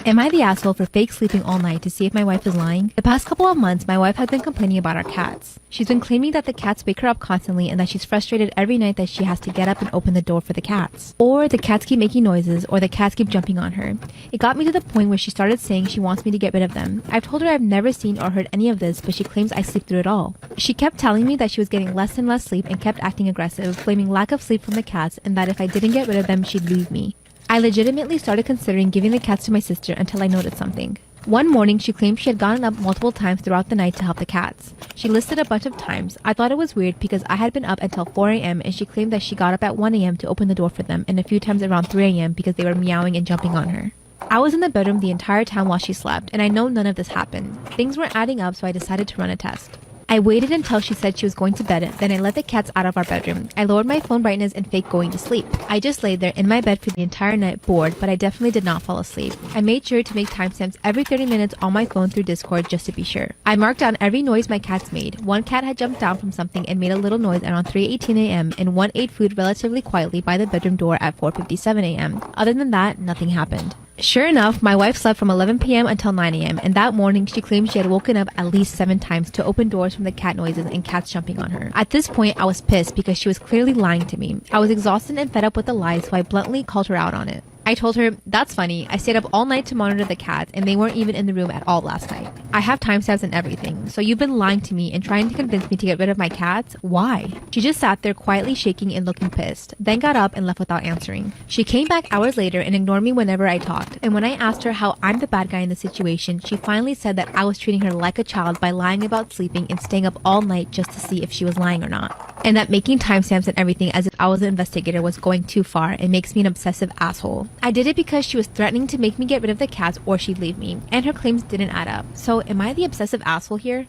Am I the asshole for fake sleeping all night to see if my wife is lying? The past couple of months, my wife has been complaining about our cats. She's been claiming that the cats wake her up constantly and that she's frustrated every night that she has to get up and open the door for the cats. Or the cats keep making noises, or the cats keep jumping on her. It got me to the point where she started saying she wants me to get rid of them. I've told her I've never seen or heard any of this, but she claims I sleep through it all. She kept telling me that she was getting less and less sleep and kept acting aggressive, blaming lack of sleep from the cats and that if I didn't get rid of them, she'd leave me. I legitimately started considering giving the cats to my sister until I noticed something. One morning, she claimed she had gotten up multiple times throughout the night to help the cats. She listed a bunch of times. I thought it was weird because I had been up until 4 a.m. and she claimed that she got up at 1 a.m. to open the door for them and a few times around 3 a.m. because they were meowing and jumping on her. I was in the bedroom the entire time while she slept, and I know none of this happened. Things weren't adding up, so I decided to run a test. I waited until she said she was going to bed, then I let the cats out of our bedroom. I lowered my phone brightness and faked going to sleep. I just laid there in my bed for the entire night bored, but I definitely did not fall asleep. I made sure to make timestamps every 30 minutes on my phone through Discord just to be sure. I marked down every noise my cats made. One cat had jumped down from something and made a little noise around 3:18 a.m. and one ate food relatively quietly by the bedroom door at 4:57 a.m. Other than that, nothing happened. Sure enough, my wife slept from 11 p.m. until 9 a.m. and that morning she claimed she had woken up at least 7 times to open doors from the cat noises and cats jumping on her. At this point, I was pissed because she was clearly lying to me. I was exhausted and fed up with the lies, so I bluntly called her out on it. I told her, "That's funny. I stayed up all night to monitor the cats and they weren't even in the room at all last night. I have timestamps and everything, so you've been lying to me and trying to convince me to get rid of my cats? Why?" She just sat there quietly shaking and looking pissed, then got up and left without answering. She came back hours later and ignored me whenever I talked, and when I asked her how I'm the bad guy in the situation, she finally said that I was treating her like a child by lying about sleeping and staying up all night just to see if she was lying or not. And that making timestamps and everything as if I was the investigator was going too far and makes me an obsessive asshole. I did it because she was threatening to make me get rid of the cats or she'd leave me, and her claims didn't add up. So am I the obsessive asshole here?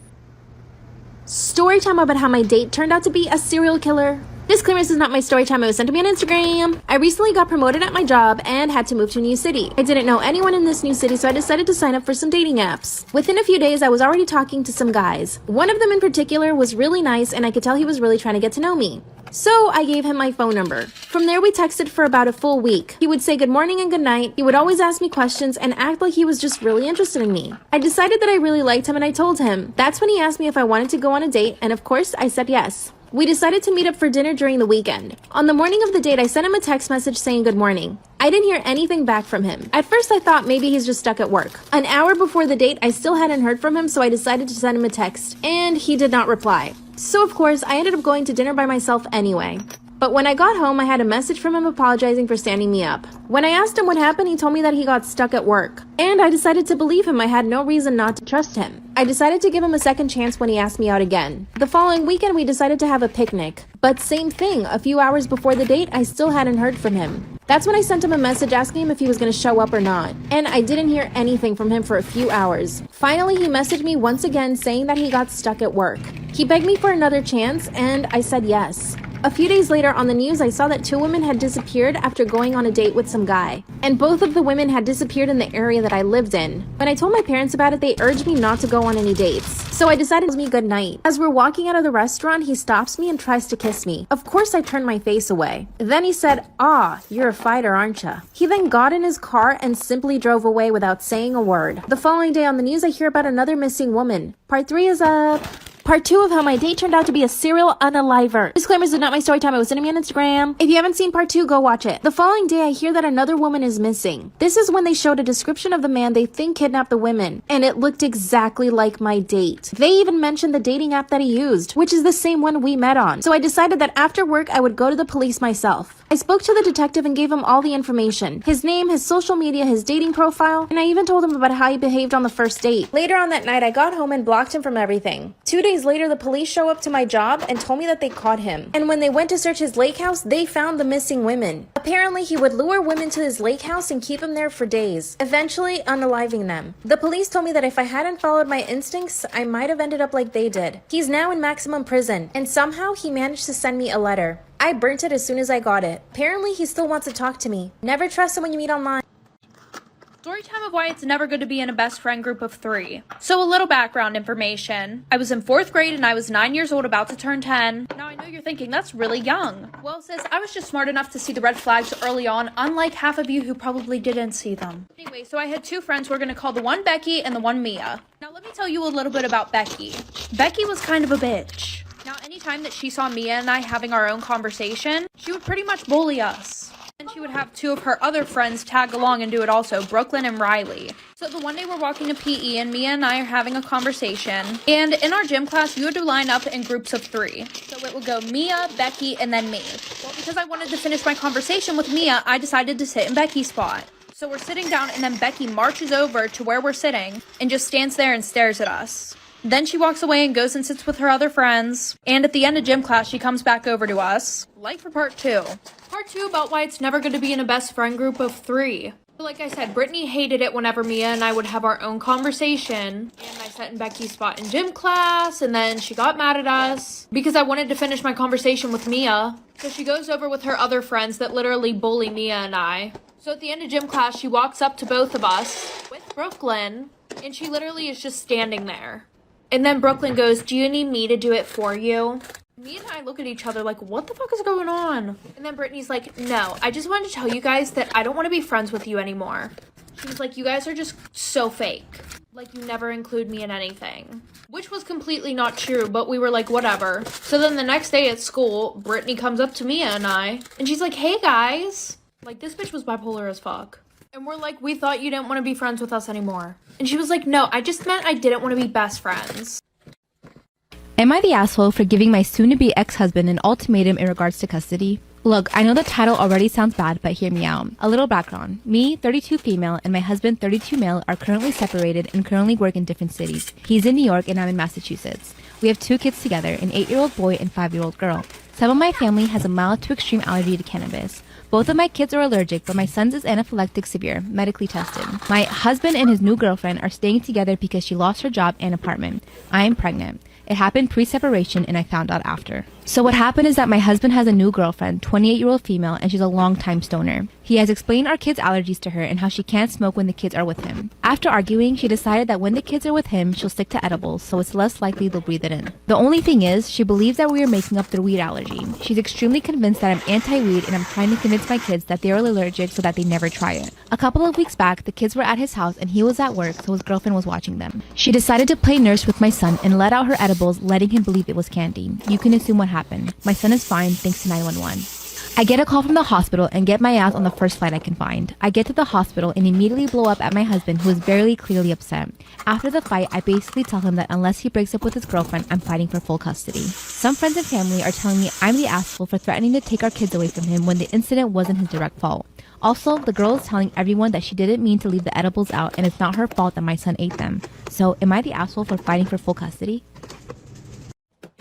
Story time about how my date turned out to be a serial killer. Disclaimer, this is not my story time. It was sent to me on Instagram. I recently got promoted at my job and had to move to a new city. I didn't know anyone in this new city, so I decided to sign up for some dating apps. Within a few days, I was already talking to some guys. One of them in particular was really nice, and I could tell he was really trying to get to know me. So I gave him my phone number. From there, we texted for about a full week. He would say good morning and good night. He would always ask me questions and act like he was just really interested in me. I decided that I really liked him and I told him. That's when he asked me if I wanted to go on a date, and of course, I said yes. We decided to meet up for dinner during the weekend. On the morning of the date, I sent him a text message saying good morning. I didn't hear anything back from him. At first, I thought maybe he's just stuck at work. An hour before the date, I still hadn't heard from him, so I decided to send him a text, and he did not reply. So of course, I ended up going to dinner by myself anyway. But when I got home, I had a message from him apologizing for standing me up. When I asked him what happened, he told me that he got stuck at work. And I decided to believe him. I had no reason not to trust him. I decided to give him a second chance when he asked me out again. The following weekend, we decided to have a picnic. But same thing, a few hours before the date, I still hadn't heard from him. That's when I sent him a message asking him if he was going to show up or not. And I didn't hear anything from him for a few hours. Finally, he messaged me once again saying that he got stuck at work. He begged me for another chance, and I said yes. A few days later on the news, I saw that 2 women had disappeared after going on a date with some guy. And both of the women had disappeared in the area that I lived in. When I told my parents about it, they urged me not to go on any dates. So I decided to me good night. As we're walking out of the restaurant, he stops me and tries to kiss me. Of course, I turned my face away. Then he said, "Ah, you're a fighter, aren't ya?" He then got in his car and simply drove away without saying a word. The following day on the news, I hear about another missing woman. Part 3 is up. Part 2 of how my date turned out to be a serial unaliver. Disclaimers is not my story time. It was sent to me on Instagram. If you haven't seen part 2, go watch it. The following day, I hear that another woman is missing. This is when they showed a description of the man they think kidnapped the women, and it looked exactly like my date. They even mentioned the dating app that he used, which is the same one we met on. So I decided that after work, I would go to the police myself. I spoke to the detective and gave him all the information. His name, his social media, his dating profile, and I even told him about how he behaved on the first date. Later on that night, I got home and blocked him from everything. 2 days later, the police show up to my job and told me that they caught him. And when they went to search his lake house, they found the missing women. Apparently, he would lure women to his lake house and keep them there for days, eventually unaliving them. The police told me that if I hadn't followed my instincts, I might have ended up like they did. He's now in maximum prison, and somehow he managed to send me a letter. I burnt it as soon as I got it. Apparently, he still wants to talk to me. Never trust someone you meet online. Story time of why it's never good to be in a best friend group of 3. So a little background information. I was in 4th grade and I was 9 years old, about to turn 10. Now I know you're thinking, that's really young. Well, sis, I was just smart enough to see the red flags early on, unlike half of you who probably didn't see them. Anyway, so I had 2 friends. We're gonna call the one Becky and the one Mia. Now let me tell you a little bit about Becky. Becky was kind of a bitch. Now anytime that she saw Mia and I having our own conversation, she would pretty much bully us. And she would have 2 of her other friends tag along and do it also, Brooklyn and Riley. So the one day we're walking to PE and Mia and I are having a conversation. And in our gym class, you had to line up in groups of 3. So it would go Mia, Becky, and then me. Well, because I wanted to finish my conversation with Mia, I decided to sit in Becky's spot. So we're sitting down and then Becky marches over to where we're sitting and just stands there and stares at us. Then she walks away and goes and sits with her other friends. And at the end of gym class, she comes back over to us. Like for part 2. Part 2 about why it's never good to be in a best friend group of 3. Like I said, Brittany hated it whenever Mia and I would have our own conversation. And I sat in Becky's spot in gym class, and then she got mad at us because I wanted to finish my conversation with Mia. So she goes over with her other friends that literally bully Mia and I. So at the end of gym class, she walks up to both of us with Brooklyn, and she literally is just standing there. And then Brooklyn goes, "Do you need me to do it for you?" Me and I look at each other like, what the fuck is going on? And then Brittany's like, "No, I just wanted to tell you guys that I don't want to be friends with you anymore." She was like, "You guys are just so fake. Like, you never include me in anything." Which was completely not true, but we were like, whatever. So then the next day at school, Brittany comes up to Mia and I, and she's like, "Hey guys." Like, this bitch was bipolar as fuck. And we're like, "We thought you didn't want to be friends with us anymore." And she was like, "No, I just meant I didn't want to be best friends." Am I the asshole for giving my soon-to-be ex-husband an ultimatum in regards to custody? Look, I know the title already sounds bad, but hear me out. A little background. Me, 32 female, and my husband, 32 male, are currently separated and currently work in different cities. He's in New York and I'm in Massachusetts. We have 2 kids together, an 8-year-old boy and 5-year-old girl. Some of my family has a mild to extreme allergy to cannabis. Both of my kids are allergic, but my son's is anaphylactic severe, medically tested. My husband and his new girlfriend are staying together because she lost her job and apartment. I am pregnant. It happened pre-separation and I found out after. So what happened is that my husband has a new girlfriend, 28-year-old female, and she's a long-time stoner. He has explained our kids' allergies to her and how she can't smoke when the kids are with him. After arguing, she decided that when the kids are with him, she'll stick to edibles, so it's less likely they'll breathe it in. The only thing is, she believes that we are making up their weed allergy. She's extremely convinced that I'm anti-weed and I'm trying to convince my kids that they are allergic so that they never try it. A couple of weeks back, the kids were at his house and he was at work, so his girlfriend was watching them. She decided to play nurse with my son and let out her edibles, letting him believe it was candy. You can assume what happened. My son is fine thanks to 911. I get a call from the hospital and get my ass on the first flight I can find. I get to the hospital and immediately blow up at my husband, who is very clearly upset. After the fight, I basically tell him that unless he breaks up with his girlfriend, I'm fighting for full custody. Some friends and family are telling me I'm the asshole for threatening to take our kids away from him when the incident wasn't his direct fault. Also, the girl is telling everyone that she didn't mean to leave the edibles out and it's not her fault that my son ate them. So, am I the asshole for fighting for full custody?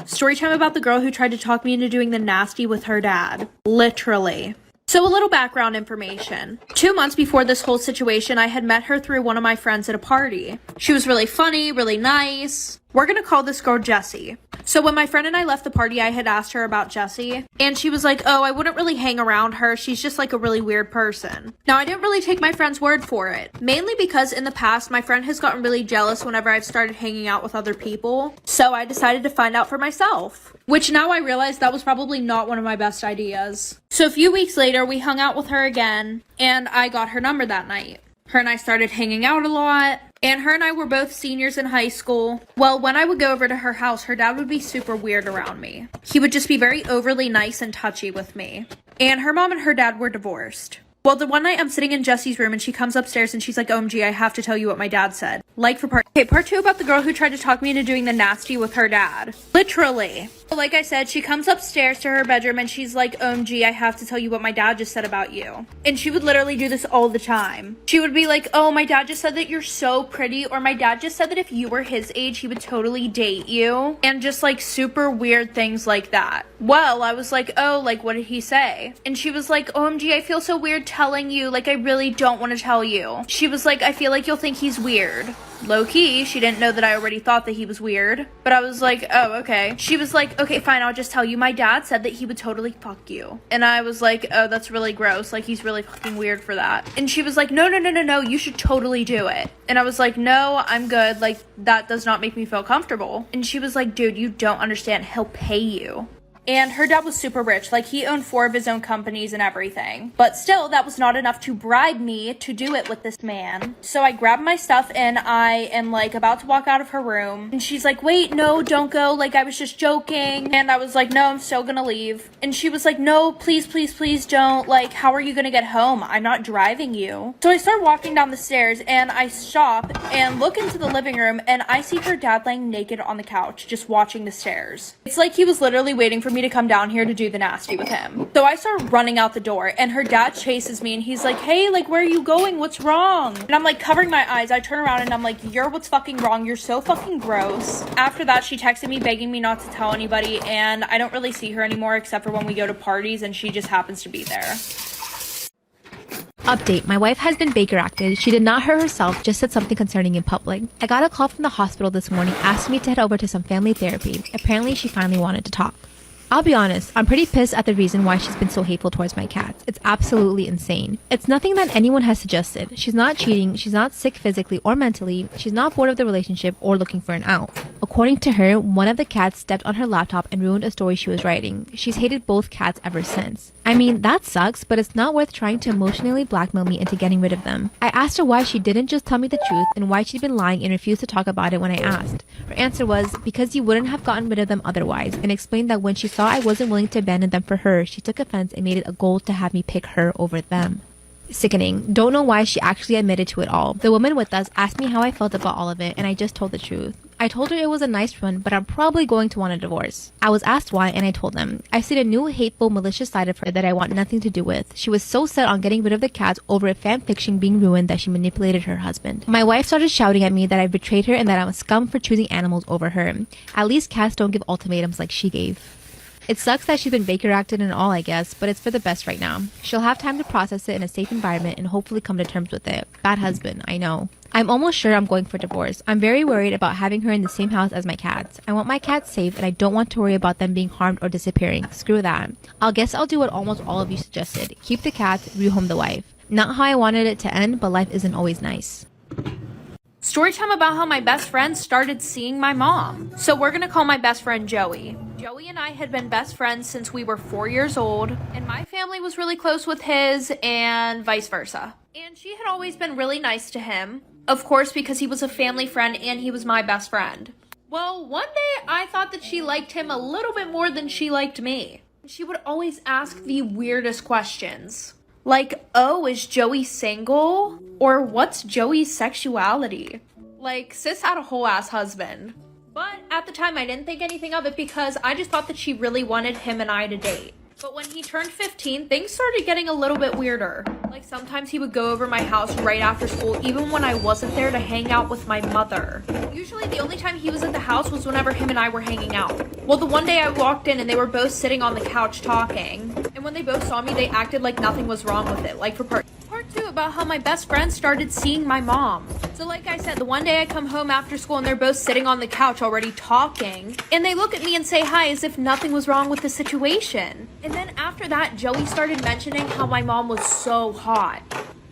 Story time about the girl who tried to talk me into doing the nasty with her dad. Literally. So a little background information. 2 months before this whole situation, I had met her through one of my friends at a party. She was really funny, really nice. We're gonna call this girl Jessie. So when my friend and I left the party, I had asked her about Jessie, and she was like, "Oh, I wouldn't really hang around her. She's just like a really weird person." Now, I didn't really take my friend's word for it, mainly because in the past, my friend has gotten really jealous whenever I've started hanging out with other people. So I decided to find out for myself, which now I realize that was probably not one of my best ideas. So a few weeks later, we hung out with her again, and I got her number that night. Her and I started hanging out a lot. And her and I were both seniors in high school. Well, when I would go over to her house, her dad would be super weird around me. He would just be very overly nice and touchy with me. And her mom and her dad were divorced. Well, the one night I'm sitting in Jessie's room and she comes upstairs and she's like, "OMG, I have to tell you what my dad said." Like for part 2 about the girl who tried to talk me into doing the nasty with her dad. Literally. Like I said, she comes upstairs to her bedroom and she's like, "OMG, I have to tell you what my dad just said about you." And she would literally do this all the time. She would be like, "Oh, my dad just said that you're so pretty," or "My dad just said that if you were his age, he would totally date you." And just like super weird things like that. Well, I was like, "Oh, like what did he say?" And she was like, "OMG, I feel so weird telling you, like, I really don't want to tell you. She was like, I feel like you'll think he's weird. Low key, she didn't know that I already thought that he was weird. But I was like, oh, okay. She was like, okay, fine, I'll just tell you. My dad said that he would totally fuck you. And I was like, oh, that's really gross. Like, he's really fucking weird for that. And she was like, no, you should totally do it. And I was like, no, I'm good. Like, that does not make me feel comfortable. And she was like, dude, you don't understand. He'll pay you. And her dad was super rich, like he owned 4 of his own companies and everything. But still, that was not enough to bribe me to do it with this man. So I grabbed my stuff and I am like about to walk out of her room. And she's like, wait, no, don't go. Like I was just joking. And I was like, no, I'm still gonna leave. And she was like, no, please, please, please don't. Like, how are you gonna get home? I'm not driving you. So I start walking down the stairs and I stop and look into the living room and I see her dad laying naked on the couch, just watching the stairs. It's like he was literally waiting for me to come down here to do the nasty with him. So I start running out the door and her dad chases me and he's like, hey, like, where are you going? What's wrong? And I'm like covering my eyes. I turn around and I'm like, you're what's fucking wrong. You're so fucking gross. After that, she texted me begging me not to tell anybody and I don't really see her anymore except for when we go to parties and she just happens to be there. Update, my wife has been Baker acted. She did not hurt herself, just said something concerning in public. I got a call from the hospital this morning asking me to head over to some family therapy. Apparently, she finally wanted to talk. I'll be honest, I'm pretty pissed at the reason why she's been so hateful towards my cats. It's absolutely insane. It's nothing that anyone has suggested. She's not cheating, she's not sick physically or mentally, she's not bored of the relationship or looking for an out. According to her, one of the cats stepped on her laptop and ruined a story she was writing. She's hated both cats ever since. I mean, that sucks, but it's not worth trying to emotionally blackmail me into getting rid of them. I asked her why she didn't just tell me the truth and why she'd been lying and refused to talk about it when I asked. Her answer was, because you wouldn't have gotten rid of them otherwise, and explained that when she saw I wasn't willing to abandon them for her, she took offense and made it a goal to have me pick her over them. Sickening. Don't know why she actually admitted to it all. The woman with us asked me how I felt about all of it, and I just told the truth. I told her it was a nice run, but I'm probably going to want a divorce. I was asked why, and I told them. I see a new hateful, malicious side of her that I want nothing to do with. She was so set on getting rid of the cats over a fan fiction being ruined that she manipulated her husband. My wife started shouting at me that I betrayed her and that I'm a scum for choosing animals over her. At least cats don't give ultimatums like she gave. It sucks that she's been Baker acted and all, I guess, but it's for the best right now. She'll have time to process it in a safe environment and hopefully come to terms with it. Bad husband, I know. I'm almost sure I'm going for divorce. I'm very worried about having her in the same house as my cats. I want my cats safe and I don't want to worry about them being harmed or disappearing. Screw that. I guess I'll do what almost all of you suggested. Keep the cats, rehome the wife. Not how I wanted it to end, but life isn't always nice. Story time about how my best friend started seeing my mom. So we're gonna call my best friend Joey. Joey and I had been best friends since we were 4 years old, and my family was really close with his and vice versa. And she had always been really nice to him, of course, because he was a family friend and he was my best friend. Well, one day I thought that she liked him a little bit more than she liked me. She would always ask the weirdest questions. Like, oh, is Joey single? Or what's Joey's sexuality? Like, sis had a whole ass husband. But at the time, I didn't think anything of it because I just thought that she really wanted him and I to date. But when he turned 15, things started getting a little bit weirder. Like, sometimes he would go over my house right after school, even when I wasn't there to hang out with my mother. Usually, the only time he was at the house was whenever him and I were hanging out. Well, the one day I walked in and they were both sitting on the couch talking. And when they both saw me, they acted like nothing was wrong with it. Like, for part 2 about how my best friend started seeing my mom. So like I said, the one day I come home after school and they're both sitting on the couch already talking. And they look at me and say hi as if nothing was wrong with the situation. And then after that, Joey started mentioning how my mom was so hot.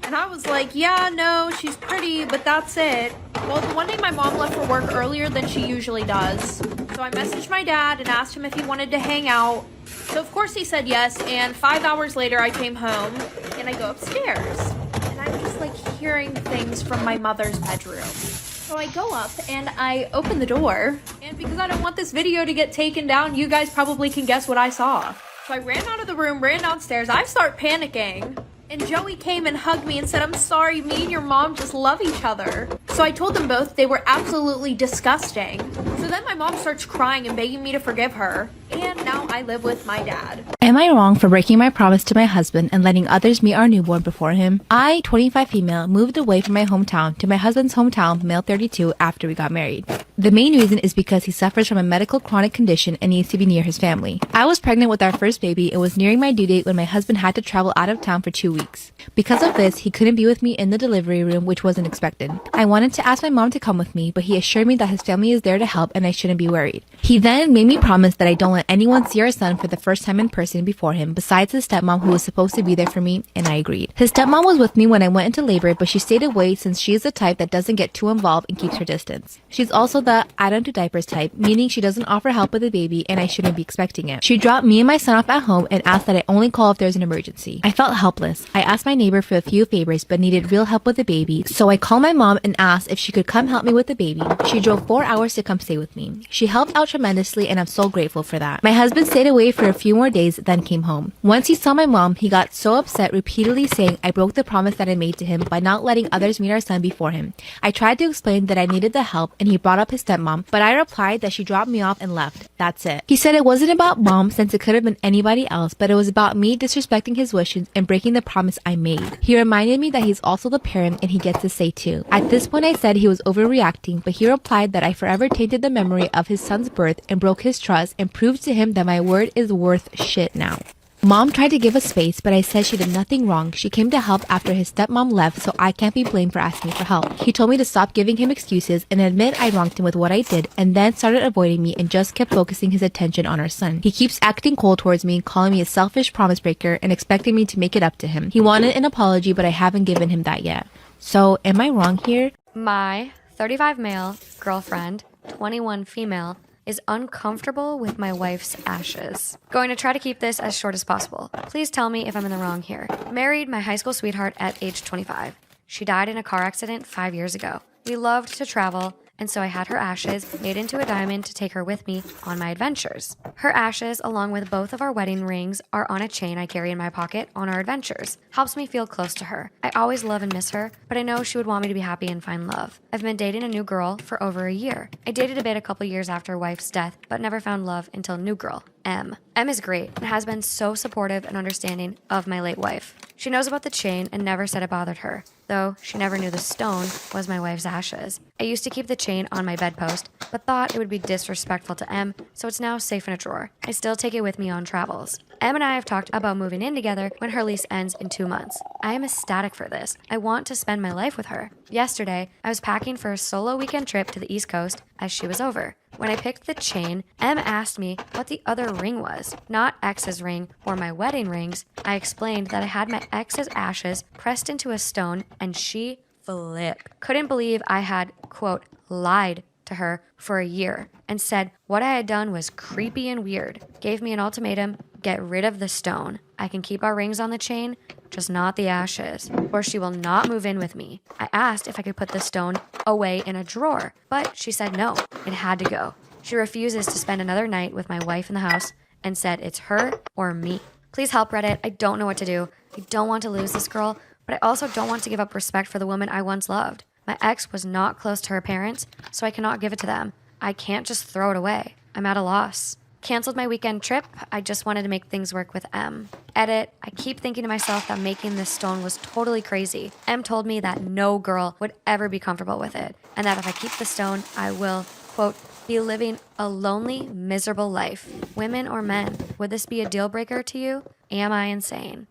And I was like, yeah, no, she's pretty, but that's it. Well, the one day my mom left for work earlier than she usually does. So I messaged my dad and asked him if he wanted to hang out. So of course he said yes, and 5 hours later I came home and I go upstairs. And I'm just like hearing things from my mother's bedroom. So I go up and I open the door. And because I don't want this video to get taken down, you guys probably can guess what I saw. So I ran out of the room, ran downstairs. I start panicking. And Joey came and hugged me and said, I'm sorry, me and your mom just love each other. So I told them both they were absolutely disgusting. So then my mom starts crying and begging me to forgive her. And now I live with my dad. Am I wrong for breaking my promise to my husband and letting others meet our newborn before him? I, 25 female, moved away from my hometown to my husband's hometown, male 32, after we got married. The main reason is because he suffers from a medical chronic condition and needs to be near his family. I was pregnant with our first baby and was nearing my due date when my husband had to travel out of town for 2 weeks. Because of this, he couldn't be with me in the delivery room, which wasn't expected. I wanted to ask my mom to come with me, but he assured me that his family is there to help and I shouldn't be worried. He then made me promise that I don't let anyone see our son for the first time in person before him, besides his stepmom who was supposed to be there for me, and I agreed. His stepmom was with me when I went into labor, but she stayed away since she is the type that doesn't get too involved and keeps her distance. She's also the I don't do diapers type, meaning she doesn't offer help with the baby and I shouldn't be expecting it. She dropped me and my son off at home and asked that I only call if there's an emergency. I felt helpless. I asked my neighbor for a few favors but needed real help with the baby, so I called my mom and asked if she could come help me with the baby. She drove 4 hours to come stay with me. She helped out tremendously and I'm so grateful for that. My husband stayed away for a few more days, then came home. Once he saw my mom, he got so upset, repeatedly saying I broke the promise that I made to him by not letting others meet our son before him. I tried to explain that I needed the help and he brought up his stepmom, but I replied that she dropped me off and left. That's it. He said it wasn't about mom since it could have been anybody else, but it was about me disrespecting his wishes and breaking the promise I made. He reminded me that he's also the parent and he gets to say too. At this point I said he was overreacting, but he replied that I forever tainted the memory of his son's birth and broke his trust and proved to him that my word is worth shit now. Mom tried to give us space, but I said she did nothing wrong. She came to help after his stepmom left, so I can't be blamed for asking for help. He told me to stop giving him excuses and admit I wronged him with what I did, and then started avoiding me and just kept focusing his attention on our son. He keeps acting cold towards me, calling me a selfish promise breaker and expecting me to make it up to him. He wanted an apology, but I haven't given him that yet. So, am I wrong here? My 35 male girlfriend, 21 female, is uncomfortable with my wife's ashes. Going to try to keep this as short as possible. Please tell me if I'm in the wrong here. Married my high school sweetheart at age 25. She died in a car accident 5 years ago. We loved to travel, and so I had her ashes made into a diamond to take her with me on my adventures. Her ashes, along with both of our wedding rings, are on a chain I carry in my pocket on our adventures. Helps me feel close to her. I always love and miss her, but I know she would want me to be happy and find love. I've been dating a new girl for over a year. I dated a bit a couple years after wife's death, but never found love until new girl, M. M is great and has been so supportive and understanding of my late wife. She knows about the chain and never said it bothered her, though she never knew the stone was my wife's ashes. I used to keep the chain on my bedpost, but thought it would be disrespectful to M, so it's now safe in a drawer. I still take it with me on travels. M and I have talked about moving in together when her lease ends in 2 months. I am ecstatic for this. I want to spend my life with her. Yesterday, I was packing for a solo weekend trip to the East Coast as she was over. When I picked the chain, M asked me what the other ring was, not X's ring or my wedding rings. I explained that I had my ex's ashes pressed into a stone and she flipped. Couldn't believe I had, quote, lied to her for a year and said what I had done was creepy and weird. Gave me an ultimatum, get rid of the stone. I can keep our rings on the chain, just not the ashes, or she will not move in with me. I asked if I could put the stone away in a drawer, but she said no, it had to go. She refuses to spend another night with my wife in the house and said it's her or me. Please help, Reddit. I don't know what to do. I don't want to lose this girl, but I also don't want to give up respect for the woman I once loved. My ex was not close to her parents, so I cannot give it to them. I can't just throw it away. I'm at a loss. Canceled my weekend trip. I just wanted to make things work with M. Edit. I keep thinking to myself that making this stone was totally crazy. M told me that no girl would ever be comfortable with it, and that if I keep the stone, I will, quote, be living a lonely, miserable life. Women or men, would this be a deal breaker to you? Am I insane?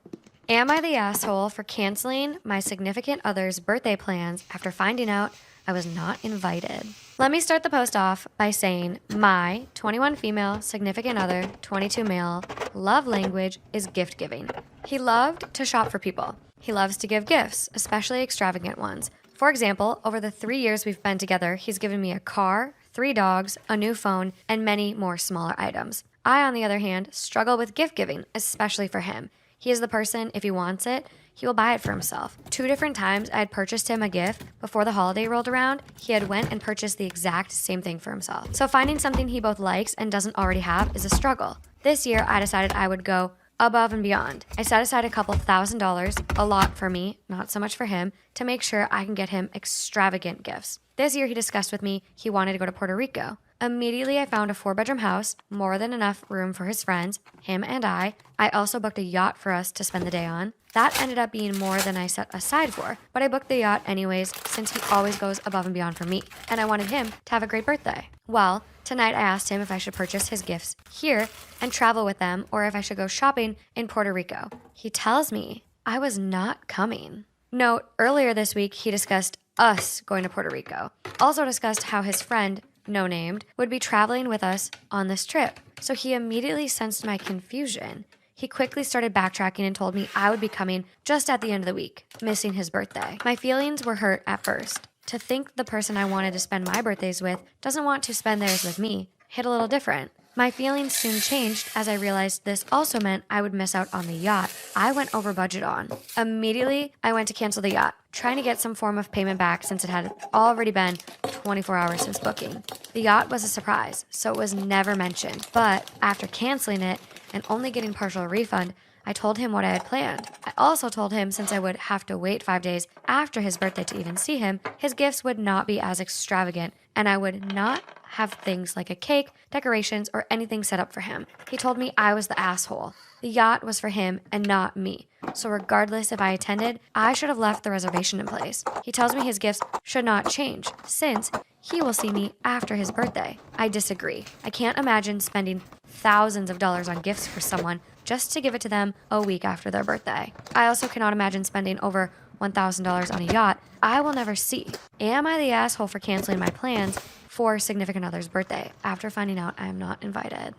Am I the asshole for canceling my significant other's birthday plans after finding out I was not invited? Let me start the post off by saying my 21 female significant other, 22 male, love language is gift giving. He loved to shop for people. He loves to give gifts, especially extravagant ones. For example, over the 3 years we've been together, he's given me a car, 3 dogs, a new phone, and many more smaller items. I, on the other hand, struggle with gift giving, especially for him. He is the person, if he wants it, he will buy it for himself. 2 different times I had purchased him a gift before the holiday rolled around. He had went and purchased the exact same thing for himself. So finding something he both likes and doesn't already have is a struggle. This year I decided I would go above and beyond. I set aside a couple $1,000s, a lot for me, not so much for him, to make sure I can get him extravagant gifts. This year he discussed with me he wanted to go to Puerto Rico. Immediately, I found a 4-bedroom house, more than enough room for his friends, him and I. I also booked a yacht for us to spend the day on. That ended up being more than I set aside for, but I booked the yacht anyways since he always goes above and beyond for me, and I wanted him to have a great birthday. Well, tonight I asked him if I should purchase his gifts here and travel with them or if I should go shopping in Puerto Rico. He tells me I was not coming. Note, earlier this week he discussed us going to Puerto Rico. Also discussed how his friend, no named, would be traveling with us on this trip. So he immediately sensed my confusion. He quickly started backtracking and told me I would be coming just at the end of the week, missing his birthday. My feelings were hurt at first. To think the person I wanted to spend my birthdays with doesn't want to spend theirs with me hit a little different. My feelings soon changed as I realized this also meant I would miss out on the yacht I went over budget on. Immediately, I went to cancel the yacht, trying to get some form of payment back since it had already been 24 hours since booking. The yacht was a surprise, so it was never mentioned. But after canceling it and only getting partial refund, I told him what I had planned. I also told him since I would have to wait 5 days after his birthday to even see him, his gifts would not be as extravagant and I would not have things like a cake, decorations, or anything set up for him. He told me I was the asshole. The yacht was for him and not me. So regardless if I attended, I should have left the reservation in place. He tells me his gifts should not change since he will see me after his birthday. I disagree. I can't imagine spending thousands of dollars on gifts for someone just to give it to them a week after their birthday. I also cannot imagine spending over $1,000 on a yacht I will never see. Am I the asshole for canceling my plans for a significant other's birthday after finding out I am not invited?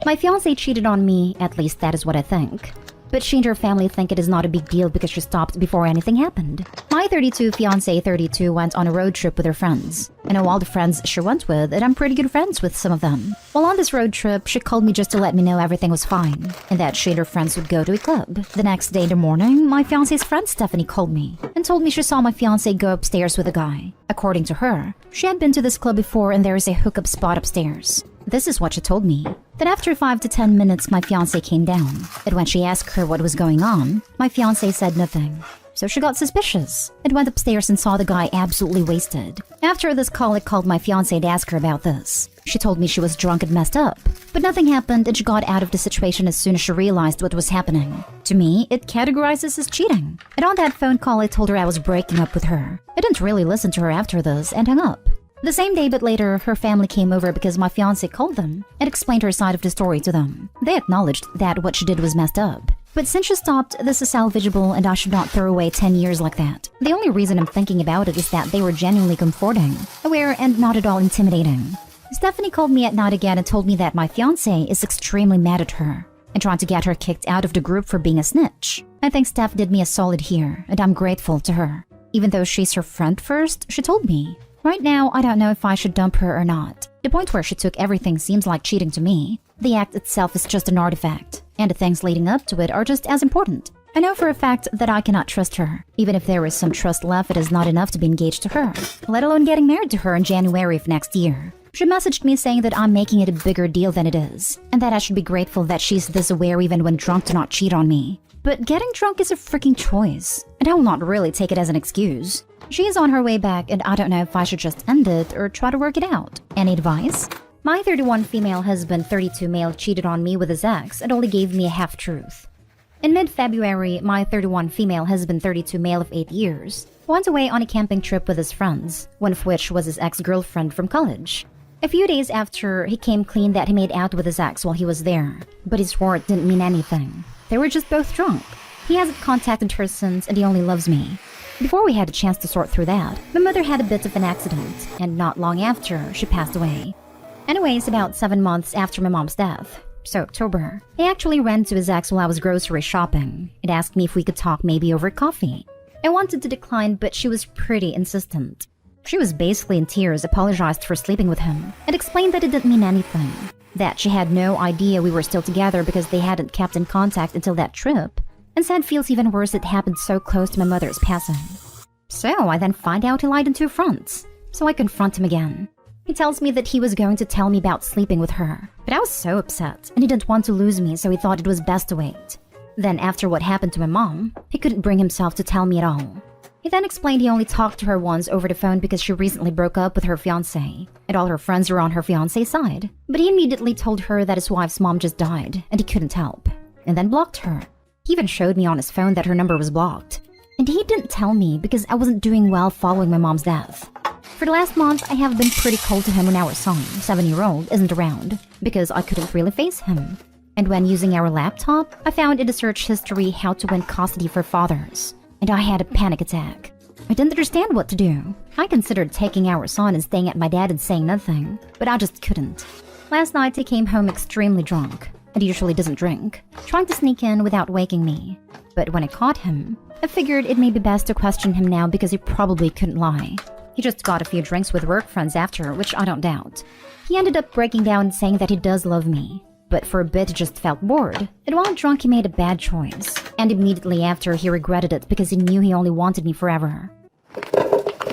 My fiancé cheated on me, at least that is what I think. But she and her family think it is not a big deal because she stopped before anything happened. My 32 fiancé 32 went on a road trip with her friends. I know all the friends she went with, and I'm pretty good friends with some of them. While on this road trip, she called me just to let me know everything was fine, and that she and her friends would go to a club. The next day in the morning, my fiancé's friend Stephanie called me and told me she saw my fiancé go upstairs with a guy. According to her, she had been to this club before and there is a hookup spot upstairs. This is what she told me. That after 5 to 10 minutes, my fiancé came down. And when she asked her what was going on, my fiancé said nothing. So she got suspicious and went upstairs and saw the guy absolutely wasted. After this call, I called my fiancé to ask her about this. She told me she was drunk and messed up. But nothing happened and she got out of the situation as soon as she realized what was happening. To me, it categorizes as cheating. And on that phone call, I told her I was breaking up with her. I didn't really listen to her after this and hung up. The same day but later, her family came over because my fiancé called them and explained her side of the story to them. They acknowledged that what she did was messed up. But since she stopped, this is salvageable and I should not throw away 10 years like that. The only reason I'm thinking about it is that they were genuinely comforting, aware, and not at all intimidating. Stephanie called me at night again and told me that my fiancé is extremely mad at her and trying to get her kicked out of the group for being a snitch. I think Steph did me a solid here and I'm grateful to her. Even though she's her friend first, she told me. Right now, I don't know if I should dump her or not. The point where she took everything seems like cheating to me. The act itself is just an artifact, and the things leading up to it are just as important. I know for a fact that I cannot trust her. Even if there is some trust left, it is not enough to be engaged to her, let alone getting married to her in January of next year. She messaged me saying that I'm making it a bigger deal than it is, and that I should be grateful that she's this aware even when drunk to not cheat on me. But getting drunk is a freaking choice, and I will not really take it as an excuse. She is on her way back, and I don't know if I should just end it or try to work it out. Any advice? My 31 female husband, 32 male, cheated on me with his ex and only gave me a half-truth. In mid-February, my 31 female husband, 32 male of 8 years, went away on a camping trip with his friends, one of which was his ex-girlfriend from college. A few days after, he came clean that he made out with his ex while he was there, but he swore it didn't mean anything. They were just both drunk. He hasn't contacted her since and he only loves me. Before we had a chance to sort through that, my mother had a bit of an accident, and not long after, she passed away. Anyways, about 7 months after my mom's death, so October, he actually ran to his ex while I was grocery shopping and asked me if we could talk maybe over coffee. I wanted to decline, but she was pretty insistent. She was basically in tears, apologized for sleeping with him, and explained that it didn't mean anything. That she had no idea we were still together because they hadn't kept in contact until that trip, and said feels even worse it happened so close to my mother's passing. So I then find out he lied on 2 fronts, so I confront him again. He tells me that he was going to tell me about sleeping with her, but I was so upset, and he didn't want to lose me, so he thought it was best to wait. Then after what happened to my mom, he couldn't bring himself to tell me at all. He then explained he only talked to her once over the phone because she recently broke up with her fiancé, and all her friends were on her fiancé's side. But he immediately told her that his wife's mom just died, and he couldn't help, and then blocked her. He even showed me on his phone that her number was blocked. And he didn't tell me because I wasn't doing well following my mom's death. For the last month, I have been pretty cold to him when our son, 7-year-old, isn't around, because I couldn't really face him. And when using our laptop, I found in the search history how to win custody for fathers, and I had a panic attack. I didn't understand what to do. I considered taking our son and staying at my dad and saying nothing, but I just couldn't. Last night, he came home extremely drunk, and he usually doesn't drink, trying to sneak in without waking me. But when I caught him, I figured it may be best to question him now because he probably couldn't lie. He just got a few drinks with work friends after, which I don't doubt. He ended up breaking down and saying that he does love me, but for a bit he just felt bored. And while drunk he made a bad choice, and immediately after he regretted it because he knew he only wanted me forever.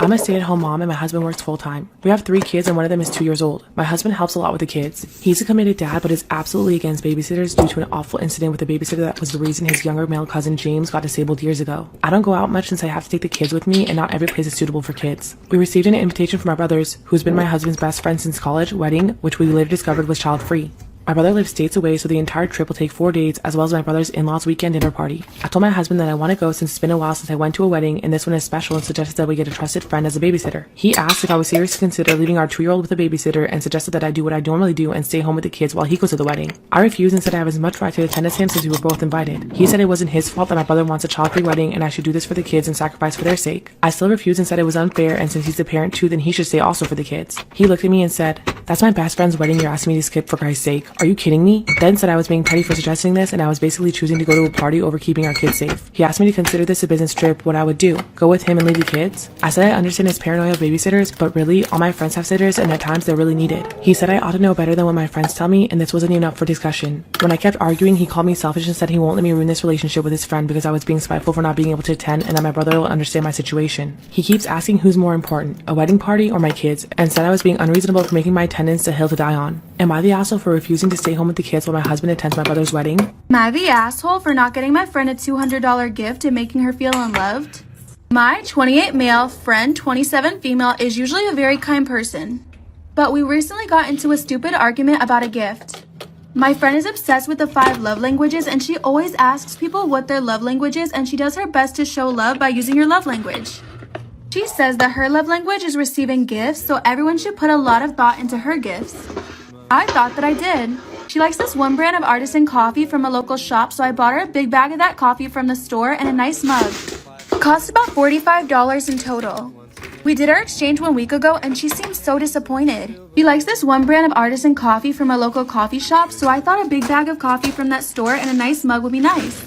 I'm a stay-at-home mom and my husband works full-time. We have 3 kids and one of them is 2 years old. My husband helps a lot with the kids. He's a committed dad but is absolutely against babysitters due to an awful incident with a babysitter that was the reason his younger male cousin James got disabled years ago. I don't go out much since I have to take the kids with me and not every place is suitable for kids. We received an invitation from our brothers, who's been my husband's best friend since college, wedding, which we later discovered was child-free. My brother lives states away, so the entire trip will take 4 days, as well as my brother's in-laws' weekend dinner party. I told my husband that I want to go since it's been a while since I went to a wedding, and this one is special, and suggested that we get a trusted friend as a babysitter. He asked if I was serious to consider leaving our 2-year-old with a babysitter, and suggested that I do what I normally do and stay home with the kids while he goes to the wedding. I refused and said I have as much right to attend as him since we were both invited. He said it wasn't his fault that my brother wants a child-free wedding, and I should do this for the kids and sacrifice for their sake. I still refused and said it was unfair, and since he's the parent too, then he should stay also for the kids. He looked at me and said, "That's my best friend's wedding you're asking me to skip for Christ's sake. Are you kidding me?" Then said I was being petty for suggesting this and I was basically choosing to go to a party over keeping our kids safe. He asked me to consider this a business trip, what I would do. Go with him and leave the kids? I said I understand his paranoia of babysitters, but really, all my friends have sitters and at times they're really needed. He said I ought to know better than what my friends tell me and this wasn't even up for discussion. When I kept arguing, he called me selfish and said he won't let me ruin this relationship with his friend because I was being spiteful for not being able to attend and that my brother will understand my situation. He keeps asking who's more important, a wedding party or my kids, and said I was being unreasonable for making my attendance a hill to die on. Am I the asshole for refusing to stay home with the kids while my husband attends my brother's wedding? Am I the asshole for not getting my friend a $200 gift and making her feel unloved? My 28 male friend, 27 female, is usually a very kind person. But we recently got into a stupid argument about a gift. My friend is obsessed with the 5 love languages and she always asks people what their love language is and she does her best to show love by using her love language. She says that her love language is receiving gifts, so everyone should put a lot of thought into her gifts. I thought that I did. She likes this one brand of artisan coffee from a local shop, so I bought her a big bag of that coffee from the store and a nice mug. It cost about $45 in total. We did our exchange 1 week ago and she seemed so disappointed. She likes this one brand of artisan coffee from a local coffee shop, so I thought a big bag of coffee from that store and a nice mug would be nice.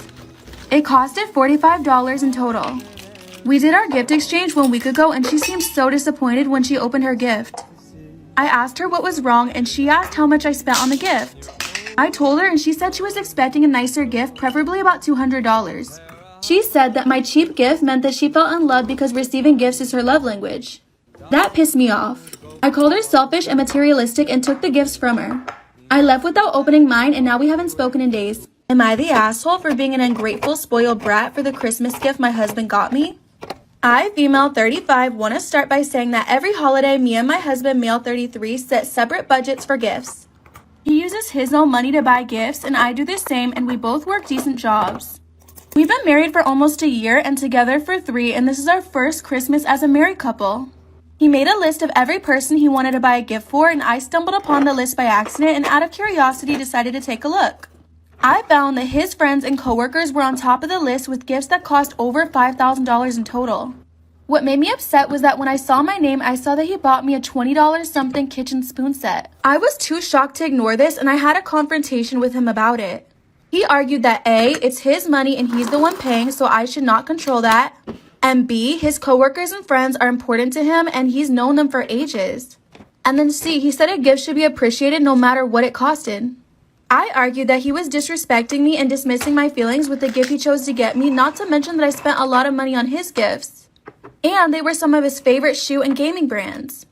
It costed $45 in total. We did our gift exchange 1 week ago and she seemed so disappointed when she opened her gift. I asked her what was wrong and she asked how much I spent on the gift. I told her and she said she was expecting a nicer gift, preferably about $200. She said that my cheap gift meant that she felt unloved because receiving gifts is her love language. That pissed me off. I called her selfish and materialistic and took the gifts from her. I left without opening mine and now we haven't spoken in days. Am I the asshole for being an ungrateful, spoiled brat for the Christmas gift my husband got me? I, female 35, want to start by saying that every holiday, me and my husband, male 33, set separate budgets for gifts. He uses his own money to buy gifts, and I do the same, and we both work decent jobs. We've been married for almost a year and together for 3, and this is our first Christmas as a married couple. He made a list of every person he wanted to buy a gift for, and I stumbled upon the list by accident and out of curiosity decided to take a look. I found that his friends and coworkers were on top of the list with gifts that cost over $5,000 in total. What made me upset was that when I saw my name, I saw that he bought me a $20 something kitchen spoon set. I was too shocked to ignore this and I had a confrontation with him about it. He argued that A, it's his money and he's the one paying, so I should not control that. And B, his coworkers and friends are important to him and he's known them for ages. And then C, he said a gift should be appreciated no matter what it costed. I argued that he was disrespecting me and dismissing my feelings with the gift he chose to get me, not to mention that I spent a lot of money on his gifts. And they were some of his favorite shoe and gaming brands.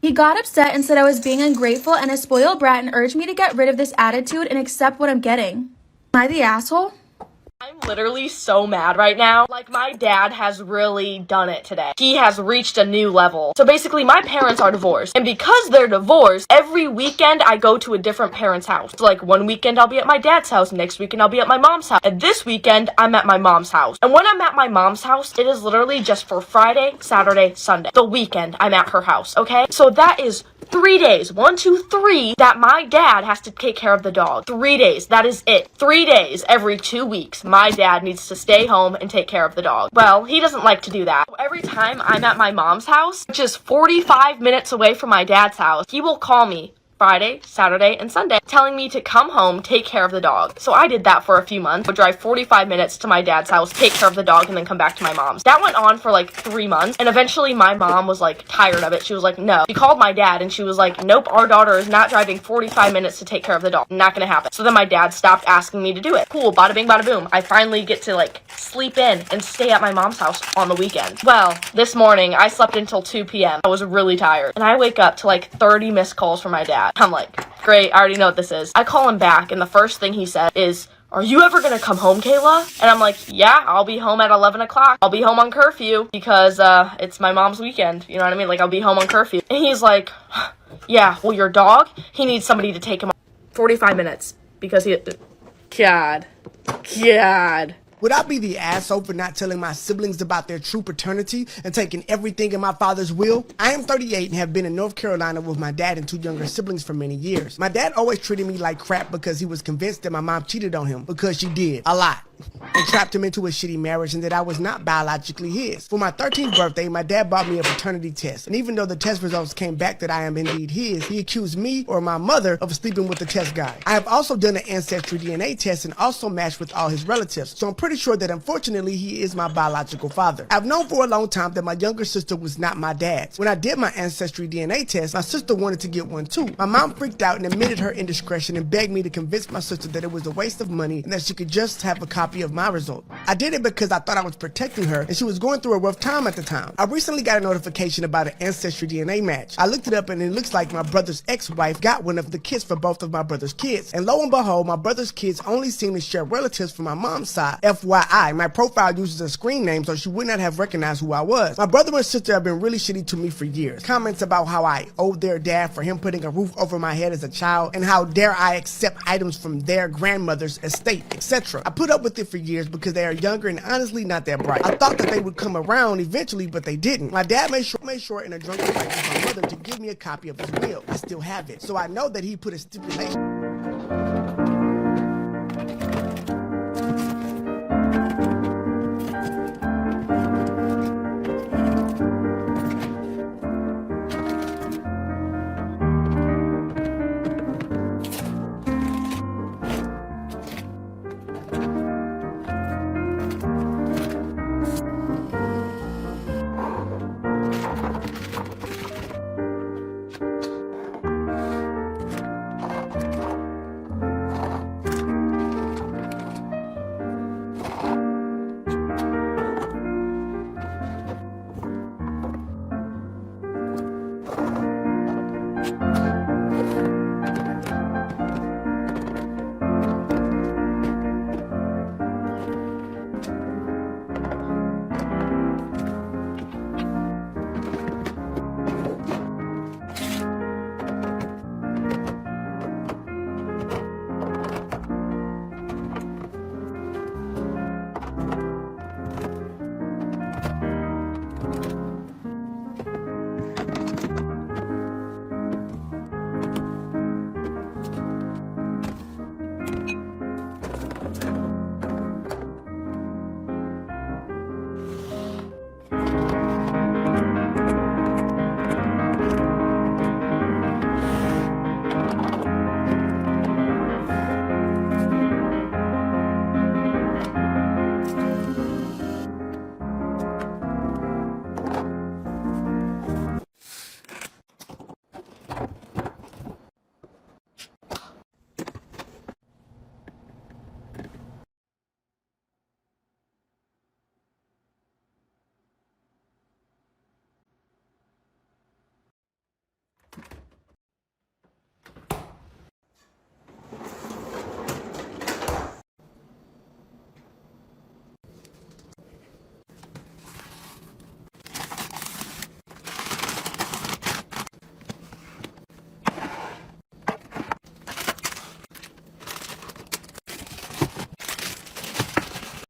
He got upset and said I was being ungrateful and a spoiled brat and urged me to get rid of this attitude and accept what I'm getting. Am I the asshole? I'm literally so mad right now. Like, my dad has really done it today. He has reached a new level. So basically, my parents are divorced. And because they're divorced, every weekend I go to a different parent's house. So, like, one weekend I'll be at my dad's house. Next weekend I'll be at my mom's house. And this weekend, I'm at my mom's house. And when I'm at my mom's house, it is literally just for Friday, Saturday, Sunday. The weekend, I'm at her house, okay? So that is 3 days, 1, 2, 3, that my dad has to take care of the dog. 3 days, that is it. 3 days every 2 weeks, my dad needs to stay home and take care of the dog. Well, he doesn't like to do that. Every time I'm at my mom's house, which is 45 minutes away from my dad's house, he will call me Friday, Saturday, and Sunday, telling me to come home, take care of the dog. So I did that for a few months. Would drive 45 minutes to my dad's house, take care of the dog, and then come back to my mom's. That went on for like 3 months, and eventually my mom was like tired of it. She was like, no. She called my dad, and she was like, nope, our daughter is not driving 45 minutes to take care of the dog. Not gonna happen. So then my dad stopped asking me to do it. Cool, bada bing, bada boom. I finally get to like sleep in and stay at my mom's house on the weekend. Well, this morning, I slept until 2 p.m. I was really tired, and I wake up to like 30 missed calls from my dad. I'm like, great, I already know what this is. I call him back, and the first thing he said is, are you ever gonna come home, Kayla? And I'm like, yeah, I'll be home at 11 o'clock. I'll be home on curfew because it's my mom's weekend. You know what I mean? Like, I'll be home on curfew. And he's like, yeah, well, your dog, he needs somebody to take him 45 minutes because God. Would I be the asshole for not telling my siblings about their true paternity and taking everything in my father's will? I am 38 and have been in North Carolina with my dad and 2 younger siblings for many years. My dad always treated me like crap because he was convinced that my mom cheated on him, because she did, a lot, and trapped him into a shitty marriage, and that I was not biologically his. For my 13th birthday, my dad bought me a paternity test, and even though the test results came back that I am indeed his, he accused me or my mother of sleeping with the test guy. I have also done an ancestry DNA test and also matched with all his relatives, so I'm pretty sure that unfortunately he is my biological father. I've known for a long time that my younger sister was not my dad's. When I did my ancestry DNA test, my sister wanted to get one too. My mom freaked out and admitted her indiscretion and begged me to convince my sister that it was a waste of money and that she could just have a copy of my result. I did it because I thought I was protecting her and she was going through a rough time at the time. I recently got a notification about an ancestry DNA match. I looked it up and it looks like my brother's ex-wife got one of the kids for both of my brother's kids. And lo and behold, my brother's kids only seem to share relatives from my mom's side. FYI, my profile uses a screen name so she would not have recognized who I was. My brother and sister have been really shitty to me for years. Comments about how I owed their dad for him putting a roof over my head as a child, and how dare I accept items from their grandmother's estate, etc. I put up with it for years because they are younger and honestly not that bright. I thought that they would come around eventually, but they didn't. My dad made sure in a drunken fight with my mother to give me a copy of his will. I still have it. So I know that he put a stipulation.